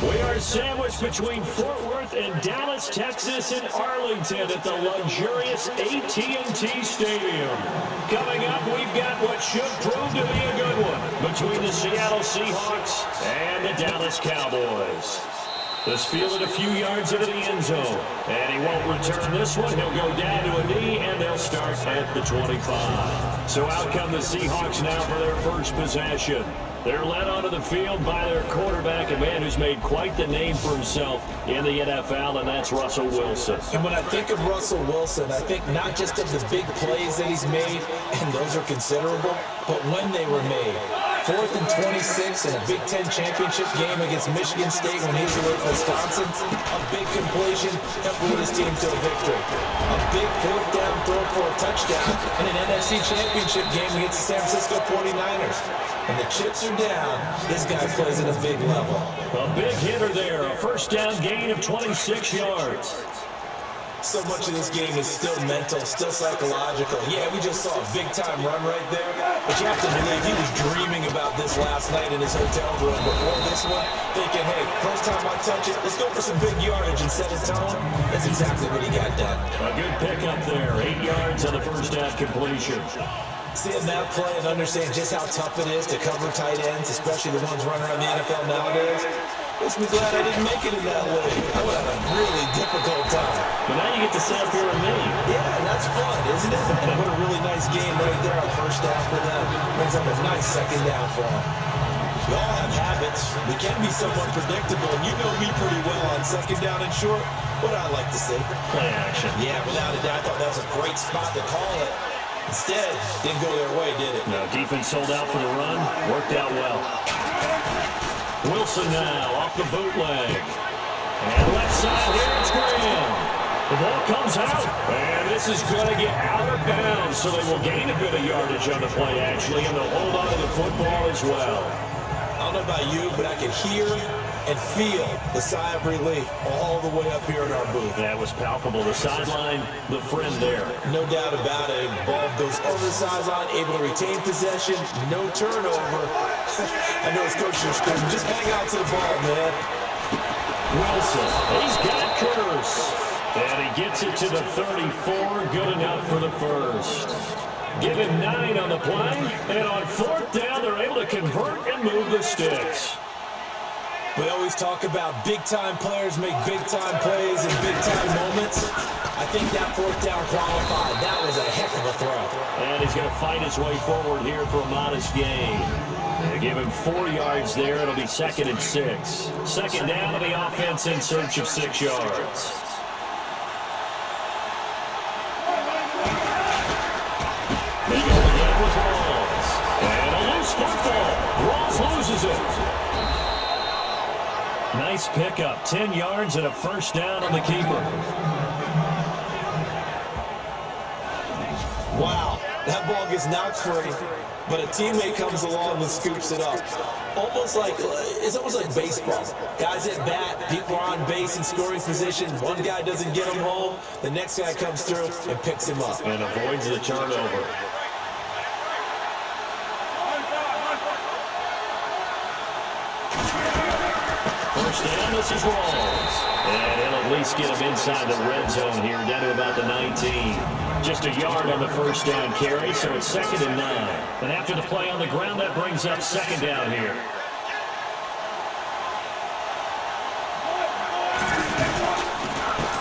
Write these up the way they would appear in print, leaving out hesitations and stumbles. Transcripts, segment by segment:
We are sandwiched between Fort Worth and Dallas, Texas, and Arlington at the luxurious AT&T Stadium. Coming up, we've got what should prove to be a good one between the Seattle Seahawks and the Dallas Cowboys. This fielded a few yards into the end zone, and he won't return this one. He'll go down to a knee, and they'll start at the 25. So out come the Seahawks now for their first possession. They're led onto the field by their quarterback, a man who's made quite the name for himself in the NFL, and that's Russell Wilson. And when I think of Russell Wilson, I think not just of the big plays that he's made, and those are considerable, but when they were made. 4th and 26 in a Big Ten championship game against Michigan State when he was away from Wisconsin. A big completion helped lead his team to a victory. A big 4th down throw for a touchdown in an NFC championship game against the San Francisco 49ers. And the chips are down. This guy plays at a big level. A big hitter there. A first down gain of 26 yards. So much of this game is still mental, still psychological. Yeah, we just saw a big-time run right there. But you have to believe he was dreaming about this last night in his hotel room before this one, thinking, hey, first time I touch it, let's go for some big yardage and set a tone. That's exactly what he got done. A good pickup there. 8 yards on the first half completion. Seeing that play and understand just how tough it is to cover tight ends, especially the ones running around the NFL nowadays, makes me glad I didn't make it in that way. I would have a really difficult time. But now you get to sit up here with me. Yeah, that's fun, isn't it? And what a really nice game right there on first down for them. Brings up a nice second down for them. We all have habits. We can be somewhat predictable, and you know me pretty well on second down and short. What I like to see. Play action. Yeah, without a doubt, I thought that was a great spot to call it. Instead, didn't go their way, did it? No, defense sold out for the run. Worked out well. Wilson now off the bootleg. And left side, here it's Graham. The ball comes out, and this is going to get out of bounds, so they will gain a bit of yardage on the play, actually, and they'll hold on to the football as well. I don't know about you, but I can hear and feel the sigh of relief all the way up here in our booth. That was palpable. The sideline, the friend there. No doubt about it. Ball goes over the sideline, able to retain possession, no turnover. I know his coach is screaming, just hang out to the ball, man. Wilson, he's got Curse. And he gets it to the 34, good enough for the first. Give him 9 on the play, and on 4th down, they're able to convert and move the sticks. We always talk about big-time players make big-time plays in big-time moments. I think that 4th down qualified. That was a heck of a throw. And he's going to fight his way forward here for a modest gain. They give him 4 yards there. It'll be 2nd and 6. Second down to the offense in search of 6 yards. They go again with Rawls. And a loose football. Rawls loses it. Nice pickup, 10 yards and a first down on the keeper. Wow, that ball gets knocked free, but a teammate comes along and scoops it up. It's almost like baseball. Guys at bat, people are on base in scoring position. One guy doesn't get him home, the next guy comes through and picks him up. And avoids the turnover. First down, this is Rawls. And he'll at least get him inside the red zone here, down to about the 19. Just a yard on the first down carry, so it's 2nd and 9. And after the play on the ground, that brings up 2nd down here.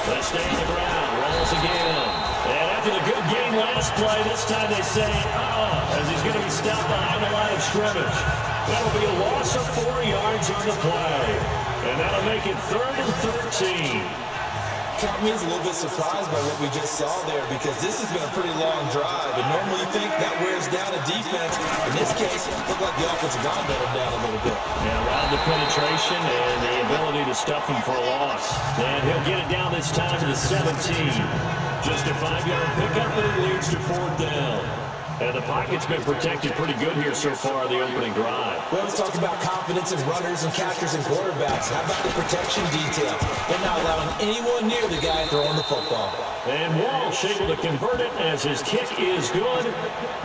They stay on the ground, Rawls again. And after the good game last play, this time they say, as he's going to be stopped behind the line of scrimmage. That'll be a loss of 4 yards on the play. And that'll make it 3rd and 13. Count me as a little bit surprised by what we just saw there, because this has been a pretty long drive, and normally you think that wears down a defense. In this case, it looked like the offensive line let him down a little bit. Yeah, around the penetration and the ability to stuff him for a loss. And he'll get it down this time to the 17. Just a 5-yard pickup, but it leads to 4th down. And the pocket's been protected pretty good here so far the opening drive. We always talk about confidence in runners and catchers and quarterbacks. How about the protection detail? They're not allowing anyone near the guy throwing the football. And Walsh able to convert it as his kick is good.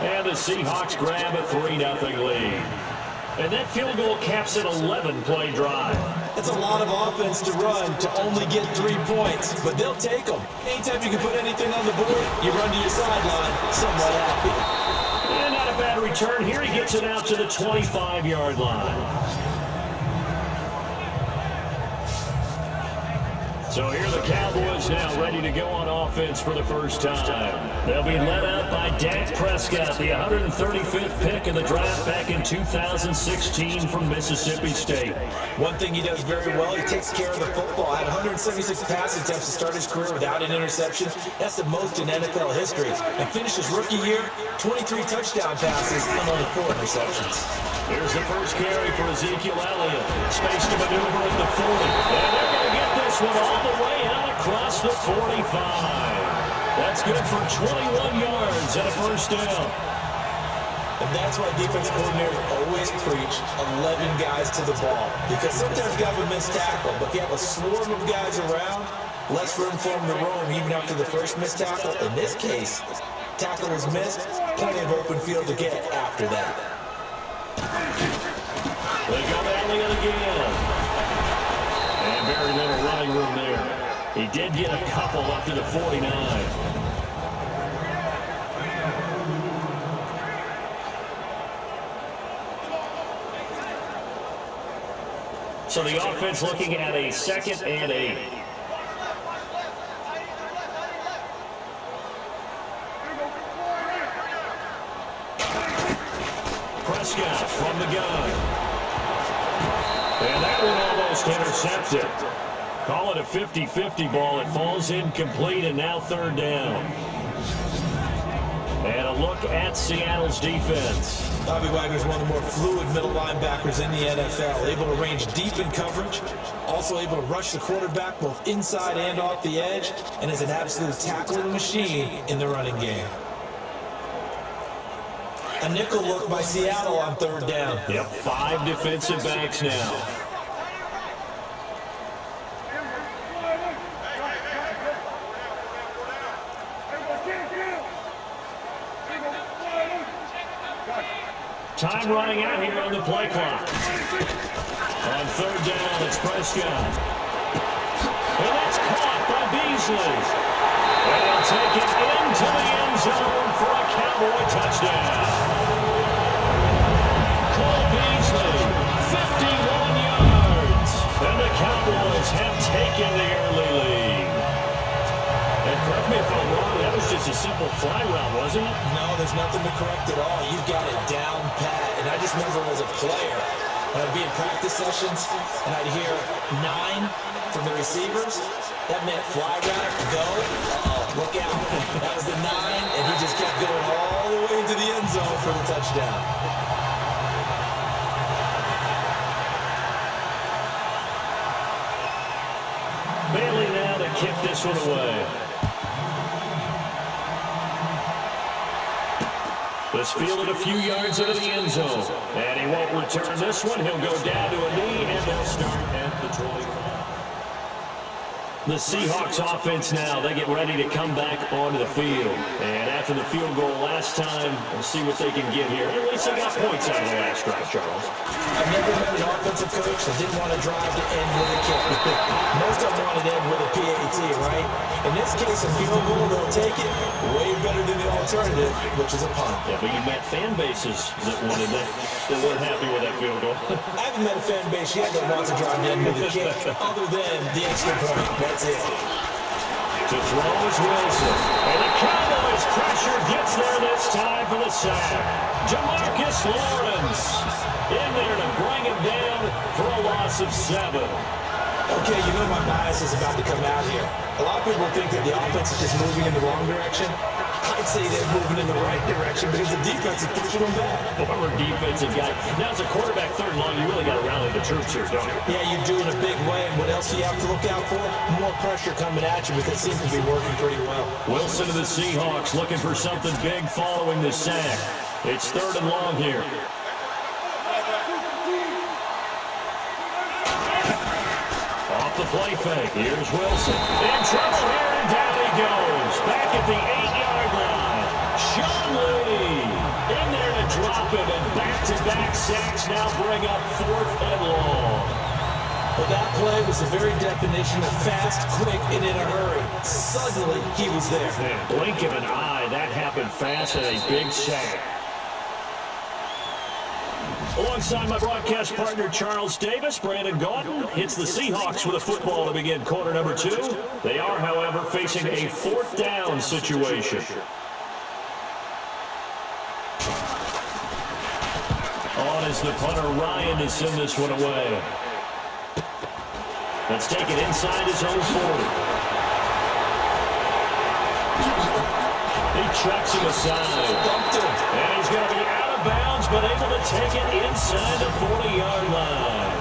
And the Seahawks grab a 3-0 lead. And that field goal caps an 11-play drive. That's a lot of offense to run to only get 3 points, but they'll take them. Anytime you can put anything on the board, you run to your sideline somewhat happy. And not a bad return here. He gets it out to the 25-yard line. So here are the Cowboys now ready to go on offense for the first time. They'll be led out by Dak Prescott, the 135th pick in the draft back in 2016 from Mississippi State. One thing he does very well, he takes care of the football. Had 176 pass attempts to start his career without an interception. That's the most in NFL history. And finished his rookie year, 23 touchdown passes and only 4 interceptions. Here's the first carry for Ezekiel Elliott. Space to maneuver at the 40. And they're going to get this one all the way out across the 45. That's good for 21 yards and a first down. And that's why defense coordinators always preach 11 guys to the ball. Because sometimes you have a missed tackle, but if you have a swarm of guys around, less room for them to roam even after the first missed tackle. In this case, tackle was missed, plenty of open field to get after that. They go Elliott again. And very little running room there. He did get a couple up to the 49. So the offense looking at a 2nd and 8. Prescott from the gun. And that one almost intercepted. Call it a 50-50 ball. It falls incomplete, and now 3rd down. And a look at Seattle's defense. Bobby Wagner's one of the more fluid middle linebackers in the NFL, able to range deep in coverage, also able to rush the quarterback both inside and off the edge, and is an absolute tackling machine in the running game. A nickel look by Seattle on 3rd down. Yep, 5 defensive backs now. Time running out here on the play clock. On 3rd down, it's Prescott. And that's caught by Beasley. And he'll take it into the end zone for a Cowboy touchdown. Cole Beasley, 51 yards. And the Cowboys have taken the early lead. And correct me if I'm wrong, that was just a simple fly route, wasn't it? No, there's nothing to correct at all. You've got it down pat. And I just remember as a player, when I'd be in practice sessions, and I'd hear 9 from the receivers. That meant fly route, go. Uh-oh, look out. That was the 9, and he just kept going all the way into the end zone for the touchdown. Bailey now to kick this one away. This fielded a few yards into the end zone. And he won't return this one. He'll go down to a knee, and they'll start at the 25. The Seahawks offense now, they get ready to come back onto the field. And after the field goal last time, we'll see what they can get here. At least they got points out of the last drive, Charles. I've never met an offensive coach that didn't want to drive to end with a kick. Most of them wanted to end with a PAT, right? In this case, a field goal, they'll take it way better than the alternative, which is a punt. Yeah, but you met fan bases that wanted that weren't happy with that field goal. I haven't met a fan base yet that wants to drive to end with a kick, other than the extra point. That's it. To throw is Wilson. And the Cowboys pressure gets there this time for the sack. Jamarcus Lawrence in there to bring him down for a loss of 7. Okay, you know my bias is about to come out here. A lot of people think that the offense is just moving in the wrong direction. I'd say they're moving in the right direction because the defense is pushing them back. Former defensive guy. Now as a quarterback 3rd and long, you really got to rally the troops here, don't you? Yeah, you do in a big way. And what else do you have to look out for? More pressure coming at you because it seems to be working pretty well. Wilson to the Seahawks looking for something big following the sack. It's 3rd and long here. Off the play fake. Here's Wilson. In trouble here, and down he goes. Back at the 8-yard line. Sean Lee in there to drop open, and back-to-back sacks now bring up 4th and long. Well, that play was the very definition of fast, quick, and in a hurry. Suddenly, he was there. Man, blink of an eye, that happened fast and a big sack. Alongside my broadcast partner, Charles Davis, Brandon Gaudin hits the Seahawks with a football to begin quarter number 2. They are, however, facing a 4th down situation. On is the punter, Ryan, to send this one away. Let's take it inside his own 40. He chucks him aside. And he's going to be out of bounds, but able to take it inside the 40-yard line.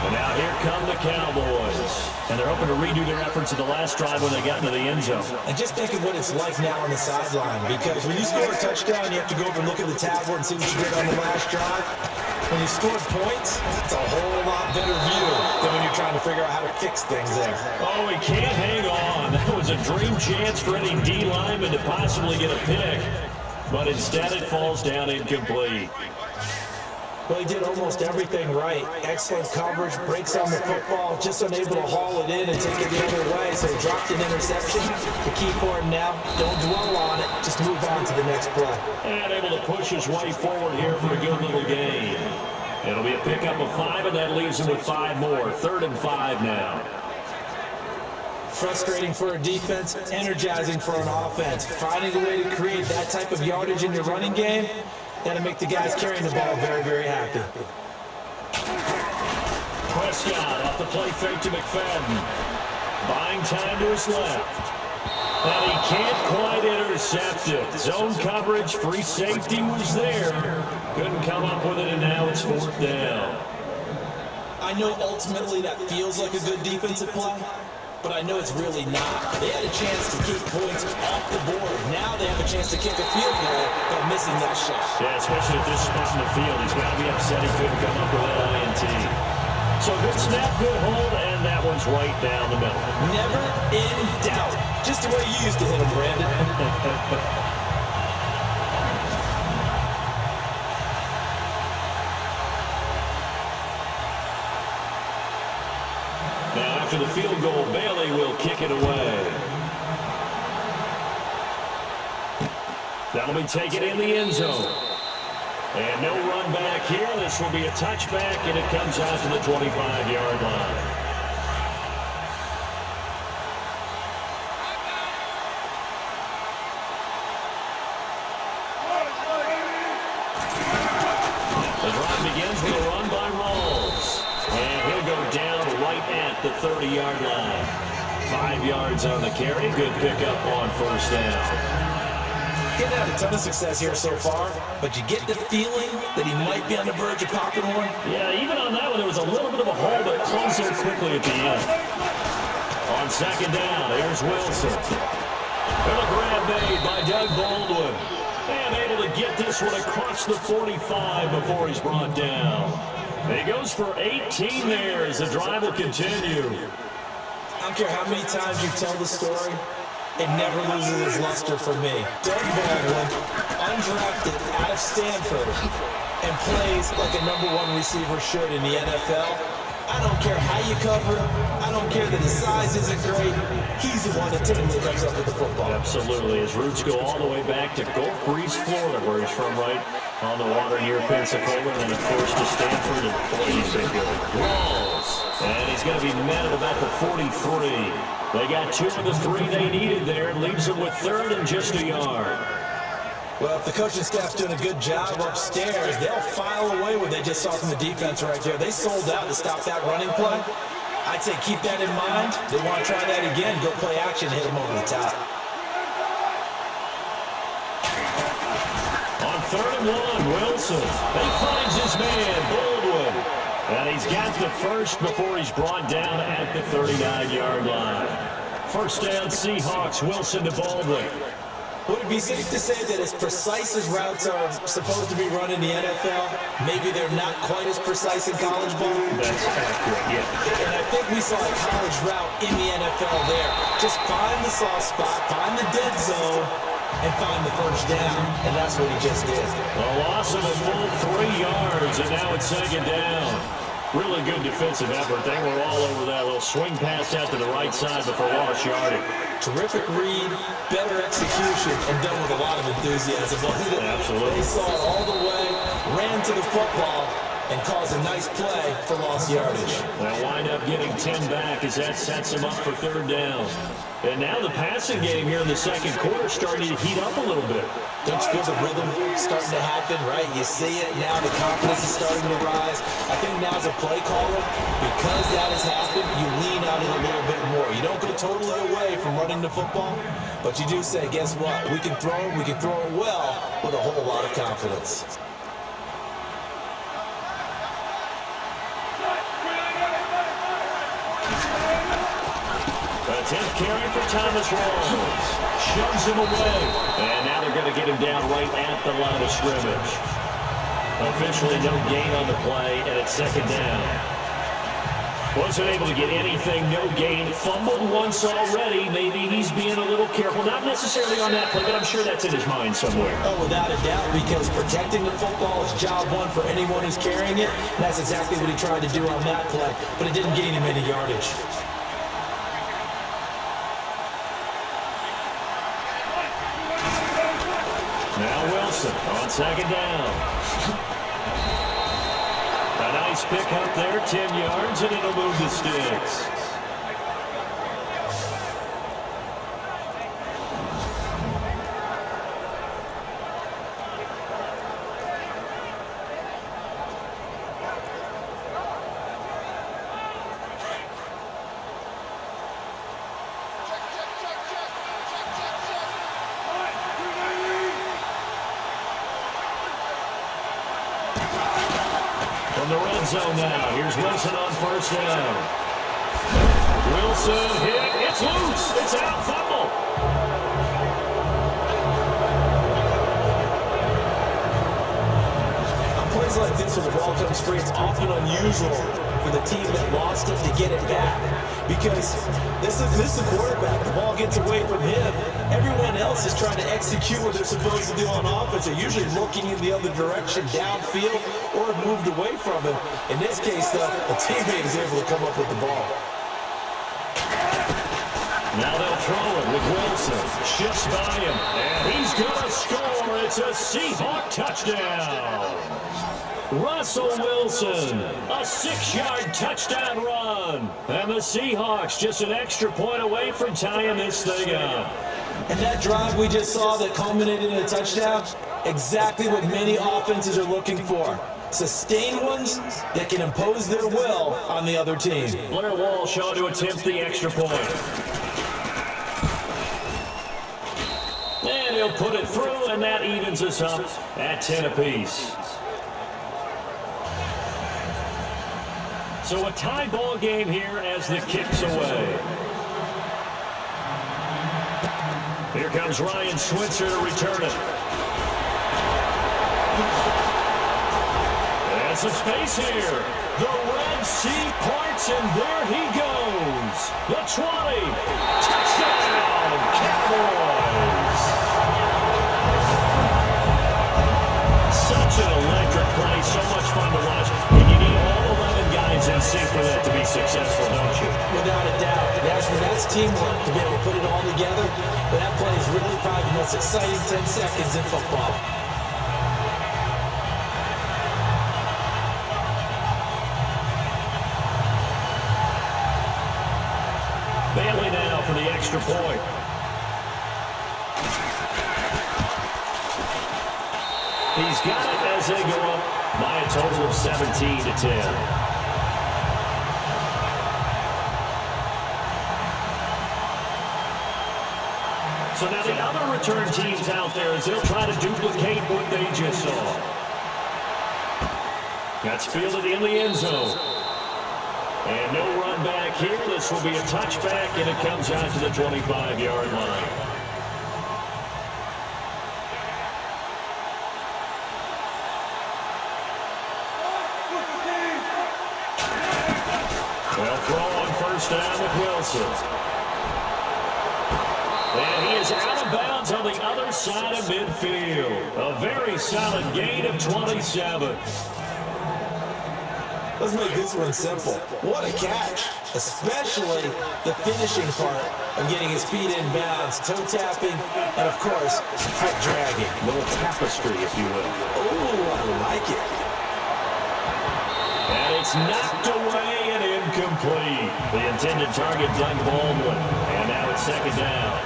And now here come the Cowboys. And they're hoping to redo their efforts at the last drive when they got into the end zone. And just think of what it's like now on the sideline, because when you score a touchdown, you have to go over and look at the tablet and see what you did on the last drive. When you score points, it's a whole lot better view than when you're trying to figure out how to fix things there. Oh, he can't hang on. That was a dream chance for any D lineman to possibly get a pick. But instead it falls down incomplete. Well, he did almost everything right. Excellent coverage, breaks on the football, just unable to haul it in and take it the other way, so he dropped an interception. The key for him now, don't dwell on it, just move on to the next play. And able to push his way forward here for a good little gain. It'll be a pickup of 5, and that leaves him with 5 more. 3rd and 5 now. Frustrating for a defense, energizing for an offense. Finding a way to create that type of yardage in your running game, that'll make the guys carrying the ball very, very happy. Prescott off the play fake to McFadden. Buying time to his left. And he can't quite intercept it. Zone coverage, free safety was there. Couldn't come up with it, and now it's 4th down. I know ultimately that feels like a good defensive play, but I know it's really not. They had a chance to keep points off the board. Now they have a chance to kick a field goal by missing that shot. Yeah, especially at this spot in the field. He's got to be upset he couldn't come up with that INT. So good snap, good hold, and that one's right down the middle. Never in doubt. Just the way you used to hit him, Brandon. Now after the field goal, Bailey will kick it away. That'll be taken in the end zone. And no run back here. This will be a touchback, and it comes out to the 25-yard line. The drive begins with a run by Rawls. And he'll go down right at the 30-yard line. 5 yards on the carry. Good pickup on 1st down. Getting had a ton of success here so far, but you get the feeling that he might be on the verge of popping one. Yeah, even on that one, there was a little bit of a hole, but closed it quickly at the end. On 2nd down, here's Wilson. And a grab made by Doug Baldwin. And able to get this one across the 45 before he's brought down. And he goes for 18 there as the drive will continue. I don't care how many times you tell the story, it never loses its luster for me. Doug Baldwin, undrafted out of Stanford, and plays like a #1 receiver should in the NFL. I don't care how you cover him. I don't care that his size isn't great. He's the one that typically comes up with the football. Absolutely. His roots go all the way back to Gulf Breeze, Florida, where he's from, right on the water near Pensacola, and then, of course, to Stanford. And boy, he's been good. Rawls. And he's going to be met at about the 43. They got 2 of the 3 they needed there. Leaves them with 3rd and just a yard. Well, if the coaching staff's doing a good job upstairs, they'll file away what they just saw from the defense right there. They sold out to stop that running play. I'd say keep that in mind. They want to try that again, go play action, hit them over the top. On 3rd and 1, Wilson. He finds his man, Baldwin. And he's got the first before he's brought down at the 39-yard line. 1st down, Seahawks. Wilson to Baldwin. Would it be safe to say that as precise as routes are supposed to be run in the NFL, maybe they're not quite as precise in college ball? That's accurate, yeah. And I think we saw a college route in the NFL there. Just find the soft spot, find the dead zone, and find the first down, and that's what he just did. A loss of a full 3 yards, and now it's second down. Really good defensive effort. They were all over that little swing pass out to the right side before lost yardage. Terrific read, better execution, and done with a lot of enthusiasm, wasn't it? Absolutely. They saw it all the way, ran to the football, and caused a nice play for lost yardage. They'll wind up getting 10 back as that sets them up for third down. And now the passing game here in the second quarter starting to heat up a little bit. Don't you feel the rhythm starting to happen, right? You see it now, the confidence is starting to rise. I think now as a play caller, because that has happened, you lean on it a little bit more. You don't go totally away from running the football, but you do say, guess what? We can throw it well with a whole lot of confidence. A 10th carry for Thomas Rawls. Shoves him away. And now they're going to get him down right at the line of scrimmage. Officially no gain on the play, and it's second down. Wasn't able to get anything, no gain. Fumbled once already. Maybe he's being a little careful. Not necessarily on that play, but I'm sure that's in his mind somewhere. Oh, without a doubt, because protecting the football is job one for anyone who's carrying it. And that's exactly what he tried to do on that play, but it didn't gain him any yardage. Now Wilson on second down. A nice pick up there, 10 yards, and it'll move the sticks. From the red zone now, here's Wilson on first down. Wilson hit, it's loose, it's out, fumble. On plays like this where the ball comes free, it's often unusual for the team that lost it to get it back. Because this is the quarterback. The ball gets away from him. Everyone else is trying to execute what they're supposed to do on offense. They're usually looking in the other direction, downfield, or moved away from him. In this case, though, a teammate is able to come up with the ball. Now they'll throw it with Wilson. Shifts by him, and he's going to score. It's a Seahawk touchdown. Russell Wilson, a 6-yard touchdown run. And the Seahawks just an extra point away from tying this thing up. And that drive we just saw that culminated in a touchdown, exactly what many offenses are looking for. Sustained ones that can impose their will on the other team. Blair Walsh on to attempt the extra point. And he'll put it through, and that evens us up at 10 apiece. So a tie ball game here as the kick's away. Here comes Ryan Switzer to return it. And some space here. The Red Sea parts, and there he goes. The 20. Touchdown, Cowboys. Such an electric play, so much fun to watch. And you need all 11 guys in sync for that to be successful, don't you? Without a doubt. That's teamwork to be able to put it all together. But that play is really probably the most exciting 10 seconds in football. Bailey now for the extra point. He's got it as they go up by a total of 17 to 10. So now the other return teams out there as they'll try to duplicate what they just saw. That's fielded in the end zone. And no run back here. This will be a touchback, and it comes out to the 25-yard line. They'll throw on first down with Wilson. And he is out of bounds on the other side of midfield. A very solid gain of 27. Let's make this one simple. What a catch, especially the finishing part of getting his feet in bounds, toe tapping, and of course, foot dragging. A little tapestry, if you will. Oh, I like it. And it's knocked away and incomplete. The intended target, Doug Baldwin. And now it's second down.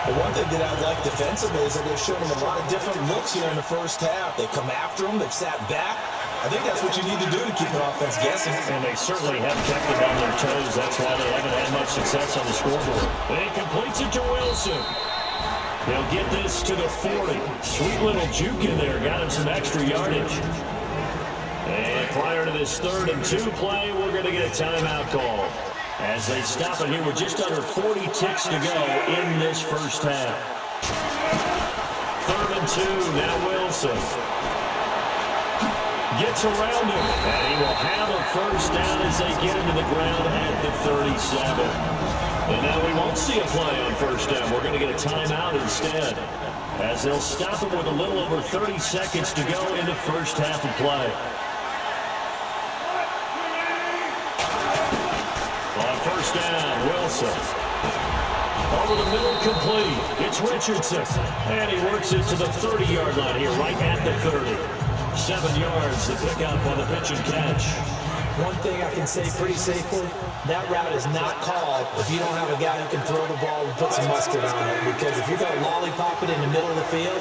Well, one thing that I like defensively is that they've shown him a lot of different looks here in the first half. They come after him, they've sat back. I think that's what you need to do to keep an offense guessing. And they certainly have kept them on their toes. That's why they haven't had much success on the scoreboard. And he completes it to Wilson. They'll get this to the 40. Sweet little juke in there. Got him some extra yardage. And prior to this 3rd and 2 play, we're going to get a timeout call. As they stop it here with just under 40 ticks to go in this first half. 3rd and 2, now Wilson. Gets around him, and he will have a first down as they get him to the ground at the 37. And now we won't see a play on first down. We're going to get a timeout instead, as they'll stop him with a little over 30 seconds to go in the first half of play. On first down, Wilson. Over the middle, complete. It's Richardson, and he works it to the 30-yard line here, right at the 30. 7 yards to pick up on the pitch and catch. One thing I can say pretty safely, that route is not called if you don't have a guy who can throw the ball and put some mustard on it. Because if you're going to lollipop it in the middle of the field,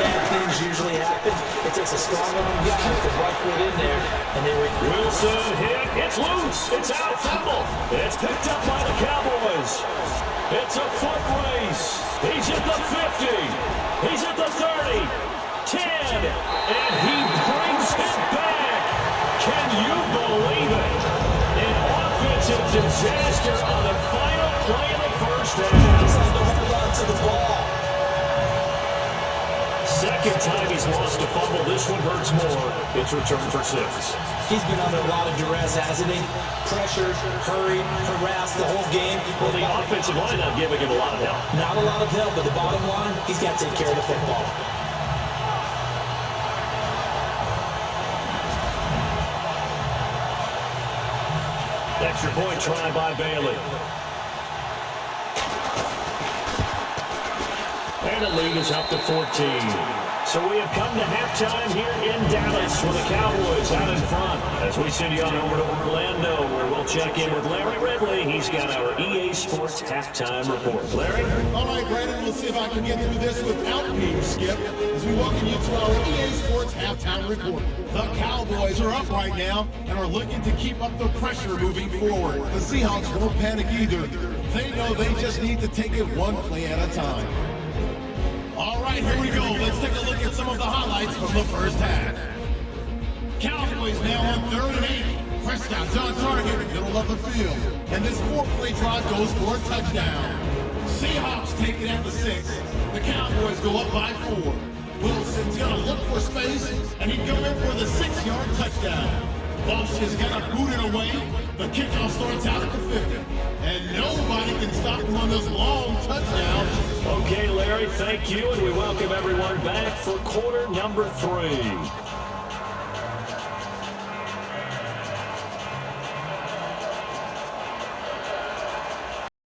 bad things usually happen. It takes a strong arm guy who can right foot in there, and they Wilson hit. It's loose. It's out. Fumble. It's picked up by the Cowboys. It's a foot race. He's at the 50. He's at the 30. 10, and he brings it back. Can you believe it? An offensive disaster on the final play of the first half. He's had to hold on to the ball. Second time he's lost a fumble. This one hurts more. It's returned for 6. He's been under a lot of duress, hasn't he? Pressured, hurried, harassed the whole game. Well, the offensive line not giving him a lot of help. Not a lot of help, but the bottom line, he's got to take care of the football. Extra point try by Bailey. And the lead is up to 14. So we have come to halftime here in Dallas with the Cowboys out in front. As we send you on over to Orlando, where we'll check in with Larry Ridley. He's got our EA Sports halftime report. Larry? All right, Brandon, we'll see if I can get through this without being skipped as we welcome you to our EA Sports halftime report. The Cowboys are up right now and are looking to keep up the pressure moving forward. The Seahawks won't panic either. They know they just need to take it one play at a time. All right, here we go. Let's take a look at some of the highlights from the first half. Cowboys now on 3rd and 8. Prescott's on target, middle of the field. And this 4-play drive goes for a touchdown. Seahawks take it at the 6. The Cowboys go up by 4. Wilson's going to look for space, and he'd go in for the 6-yard touchdown. Walsh is going to boot it away. The kickoff starts out at the 50. And nobody can stop him on this long touchdown. Okay, Larry, thank you, and we welcome everyone back for quarter number 3.